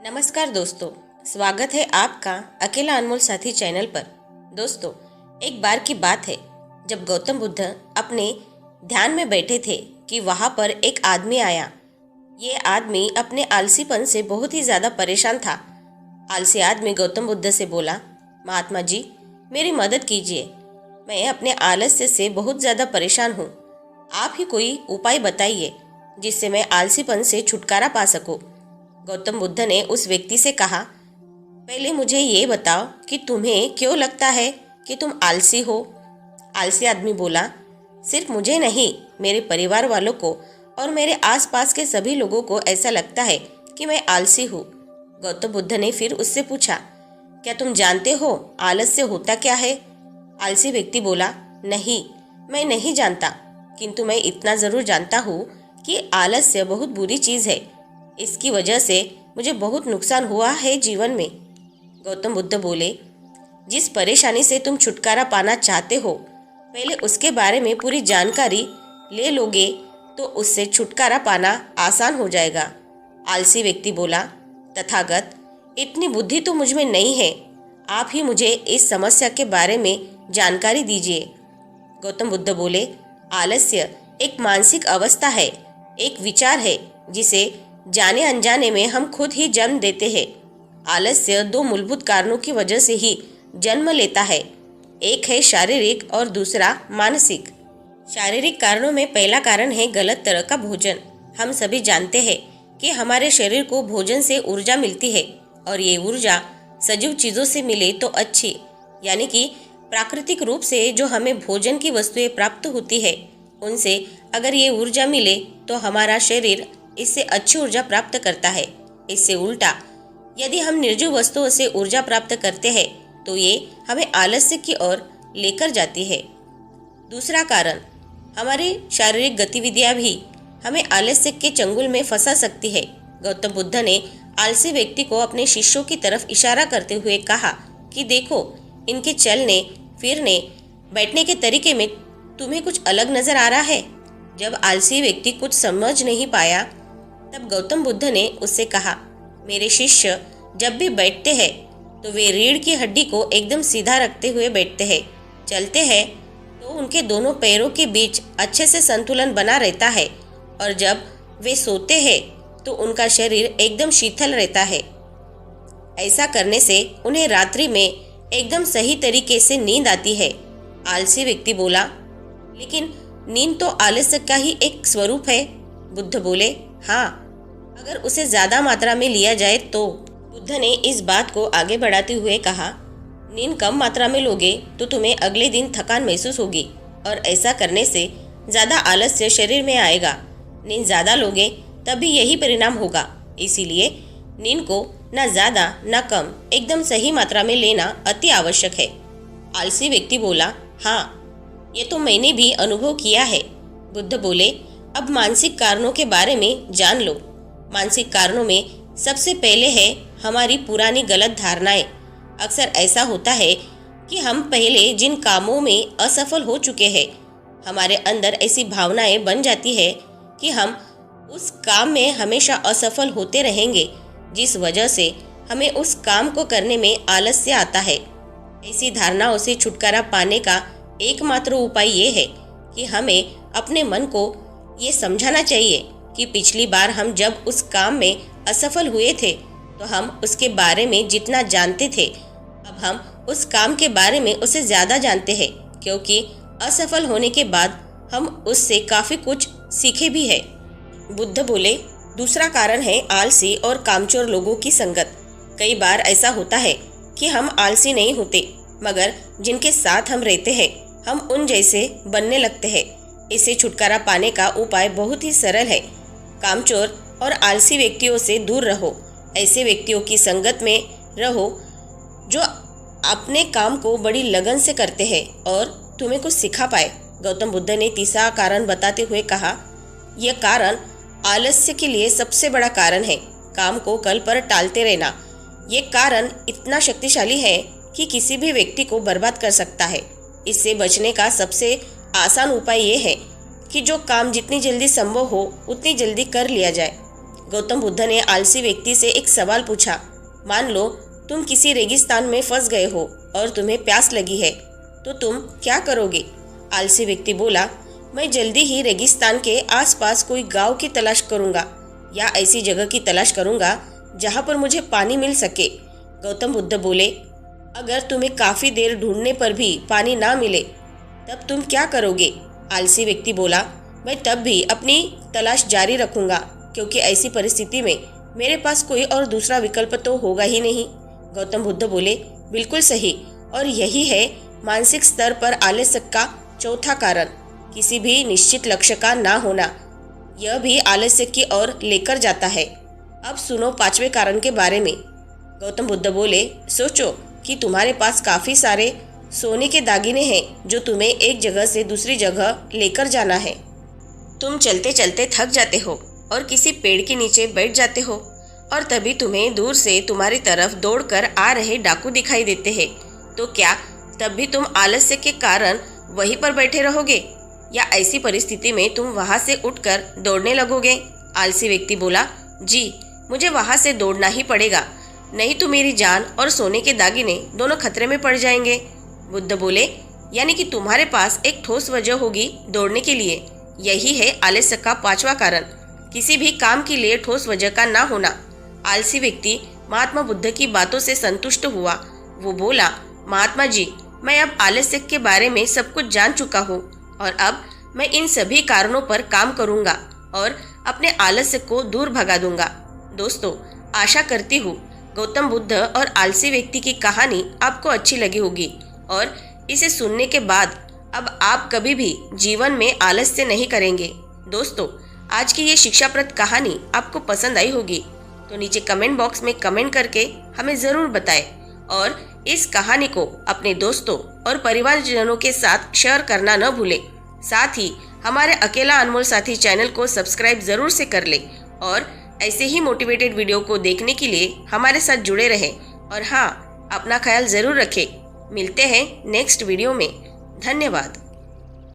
नमस्कार दोस्तों, स्वागत है आपका अकेला अनमोल साथी चैनल पर। दोस्तों, एक बार की बात है जब गौतम बुद्ध अपने ध्यान में बैठे थे कि वहाँ पर एक आदमी आया। ये आदमी अपने आलसीपन से बहुत ही ज़्यादा परेशान था। आलसी आदमी गौतम बुद्ध से बोला, महात्मा जी, मेरी मदद कीजिए, मैं अपने आलस्य से बहुत ज़्यादा परेशान हूँ। आप ही कोई उपाय बताइए जिससे मैं आलसीपन से छुटकारा पा सकूँ। गौतम बुद्ध ने उस व्यक्ति से कहा, पहले मुझे ये बताओ कि तुम्हें क्यों लगता है कि तुम आलसी हो। आलसी आदमी बोला, सिर्फ मुझे नहीं, मेरे परिवार वालों को और मेरे आसपास के सभी लोगों को ऐसा लगता है कि मैं आलसी हूँ। गौतम बुद्ध ने फिर उससे पूछा, क्या तुम जानते हो आलस्य होता क्या है? आलसी व्यक्ति बोला, नहीं, मैं नहीं जानता, किंतु मैं इतना ज़रूर जानता हूँ कि आलस्य बहुत बुरी चीज़ है। इसकी वजह से मुझे बहुत नुकसान हुआ है जीवन में। गौतम बुद्ध बोले, जिस परेशानी से तुम छुटकारा पाना चाहते हो, पहले उसके बारे में पूरी जानकारी ले लोगे तो उससे छुटकारा पाना आसान हो जाएगा। आलसी व्यक्ति बोला, तथागत, इतनी बुद्धि तो मुझ में नहीं है, आप ही मुझे इस समस्या के बारे में जानकारी दीजिए। गौतम बुद्ध बोले, आलस्य एक मानसिक अवस्था है, एक विचार है जिसे जाने अनजाने में हम खुद ही जन्म देते हैं। आलस्य दो मूलभूत कारणों की वजह से ही जन्म लेता है, एक है शारीरिक और दूसरा मानसिक। शारीरिक कारणों में पहला कारण है गलत तरह का भोजन। हम सभी जानते हैं कि हमारे शरीर को भोजन से ऊर्जा मिलती है और ये ऊर्जा सजीव चीज़ों से मिले तो अच्छी, यानी कि प्राकृतिक रूप से जो हमें भोजन की वस्तुएं प्राप्त होती है उनसे अगर ये ऊर्जा मिले तो हमारा शरीर इससे अच्छी ऊर्जा प्राप्त करता है। इससे उल्टा यदि हम निर्जीव वस्तुओं से ऊर्जा प्राप्त करते हैं तो ये हमें आलस्य की ओर लेकर जाती है। दूसरा कारण, हमारी शारीरिक गतिविधियां भी हमें आलस्य के चंगुल में फंसा सकती है। गौतम बुद्ध ने आलसी व्यक्ति को अपने शिष्यों की तरफ इशारा करते हुए कहा कि देखो, इनके चलने फिरने बैठने के तरीके में तुम्हें कुछ अलग नजर आ रहा है। जब आलसी व्यक्ति कुछ समझ नहीं पाया तब गौतम बुद्ध ने उससे कहा, मेरे शिष्य जब भी बैठते हैं तो वे रीढ़ की हड्डी को एकदम सीधा रखते हुए बैठते हैं। चलते हैं तो उनके दोनों पैरों के बीच अच्छे से संतुलन बना रहता है और जब वे सोते हैं तो उनका शरीर एकदम शीतल रहता है। ऐसा करने से उन्हें रात्रि में एकदम सही तरीके से नींद आती है। आलसी व्यक्ति बोला, लेकिन नींद तो आलस्य का ही एक स्वरूप है। बुद्ध बोले, हाँ, अगर उसे ज्यादा मात्रा में लिया जाए तो। बुद्ध ने इस बात को आगे बढ़ाते हुए कहा, नींद कम मात्रा में लोगे तो तुम्हें अगले दिन थकान महसूस होगी और ऐसा करने से ज्यादा आलस्य शरीर में आएगा। नींद ज्यादा लोगे तभी यही परिणाम होगा। इसीलिए नींद को ना ज्यादा ना कम, एकदम सही मात्रा में लेना अति आवश्यक है। आलसी व्यक्ति बोला, हाँ, ये तो मैंने भी अनुभव किया है। बुद्ध बोले, अब मानसिक कारणों के बारे में जान लो। मानसिक कारणों में सबसे पहले है हमारी पुरानी गलत धारणाएं। अक्सर ऐसा होता है कि हम पहले जिन कामों में असफल हो चुके हैं, हमारे अंदर ऐसी भावनाएं बन जाती है कि हम उस काम में हमेशा असफल होते रहेंगे, जिस वजह से हमें उस काम को करने में आलस्य आता है। ऐसी धारणाओं से छुटकारा पाने का एकमात्र उपाय ये है कि हमें अपने मन को ये समझाना चाहिए कि पिछली बार हम जब उस काम में असफल हुए थे तो हम उसके बारे में जितना जानते थे, अब हम उस काम के बारे में उससे ज़्यादा जानते हैं, क्योंकि असफल होने के बाद हम उससे काफ़ी कुछ सीखे भी है। बुद्ध बोले, दूसरा कारण है आलसी और कामचोर लोगों की संगत। कई बार ऐसा होता है कि हम आलसी नहीं होते, मगर जिनके साथ हम रहते हैं हम उन जैसे बनने लगते हैं। इससे छुटकारा पाने का उपाय बहुत ही सरल है। कामचोर और आलसी व्यक्तियों से दूर रहो। ऐसे व्यक्तियों की संगत में रहो जो अपने काम को बड़ी लगन से करते हैं और तुम्हें कुछ सिखा पाए। गौतम बुद्ध ने तीसरा कारण बताते हुए कहा, यह कारण आलस्य के लिए सबसे बड़ा कारण है, काम को कल पर टालते रहना। ये कारण इतना शक्तिशाली है कि किसी भी व्यक्ति को बर्बाद कर सकता है। इससे बचने का सबसे आसान उपाय ये है कि जो काम जितनी जल्दी संभव हो उतनी जल्दी कर लिया जाए। गौतम बुद्ध ने आलसी व्यक्ति से एक सवाल पूछा। मान लो तुम किसी रेगिस्तान में फंस गए हो और तुम्हें प्यास लगी है, तो तुम क्या करोगे? आलसी व्यक्ति बोला, मैं जल्दी ही रेगिस्तान के आसपास कोई गांव की तलाश करूंगा या ऐसी जगह की तलाश करूंगा जहां पर मुझे पानी मिल सके। गौतम बुद्ध बोले, अगर तुम्हें काफ़ी देर ढूंढने पर भी पानी ना मिले तब तुम क्या करोगे? आलसी व्यक्ति बोला, मैं तब भी अपनी तलाश जारी रखूंगा, क्योंकि ऐसी परिस्थिति में मेरे पास कोई और दूसरा विकल्प तो होगा ही नहीं। गौतम बुद्ध बोले, बिल्कुल सही, और यही है मानसिक स्तर पर आलस्य का चौथा कारण, किसी भी निश्चित लक्ष्य का ना होना। यह भी आलस्य की ओर लेकर जाता है। अब सुनो पांचवें कारण के बारे में। गौतम बुद्ध बोले, सोचो कि तुम्हारे पास काफ़ी सारे सोने के दागिने हैं जो तुम्हें एक जगह से दूसरी जगह लेकर जाना है। तुम चलते चलते थक जाते हो और किसी पेड़ के नीचे बैठ जाते हो, और तभी तुम्हें दूर से तुम्हारी तरफ दौड़कर आ रहे डाकू दिखाई देते हैं। तो क्या तब भी तुम आलस्य के कारण वहीं पर बैठे रहोगे, या ऐसी परिस्थिति में तुम वहां से उठकर दौड़ने लगोगे? आलसी व्यक्ति बोला, जी, मुझे वहां से दौड़ना ही पड़ेगा, नहीं तो मेरी जान और सोने के दागिने दोनों खतरे में पड़ जाएंगे। बुद्ध बोले, यानी कि तुम्हारे पास एक ठोस वजह होगी दौड़ने के लिए। यही है आलस्य का पांचवा कारण, किसी भी काम के लिए ठोस वजह का ना होना। आलसी व्यक्ति महात्मा बुद्ध की बातों से संतुष्ट हुआ। वो बोला, महात्मा जी, मैं अब आलस्य के बारे में सब कुछ जान चुका हूँ, और अब मैं इन सभी कारणों पर काम करूँगा और अपने आलस्य को दूर भगा दूंगा। दोस्तों, आशा करती हूँ गौतम बुद्ध और आलसी व्यक्ति की कहानी आपको अच्छी लगी होगी, और इसे सुनने के बाद अब आप कभी भी जीवन में आलस्य नहीं करेंगे। दोस्तों, आज की ये शिक्षाप्रद कहानी आपको पसंद आई होगी, तो नीचे कमेंट बॉक्स में कमेंट करके हमें ज़रूर बताएं, और इस कहानी को अपने दोस्तों और परिवारजनों के साथ शेयर करना न भूलें। साथ ही हमारे अकेला अनमोल साथी चैनल को सब्सक्राइब ज़रूर से कर लें, और ऐसे ही मोटिवेटेड वीडियो को देखने के लिए हमारे साथ जुड़े रहें। और हाँ, अपना ख्याल ज़रूर रखें। मिलते हैं नेक्स्ट वीडियो में। धन्यवाद।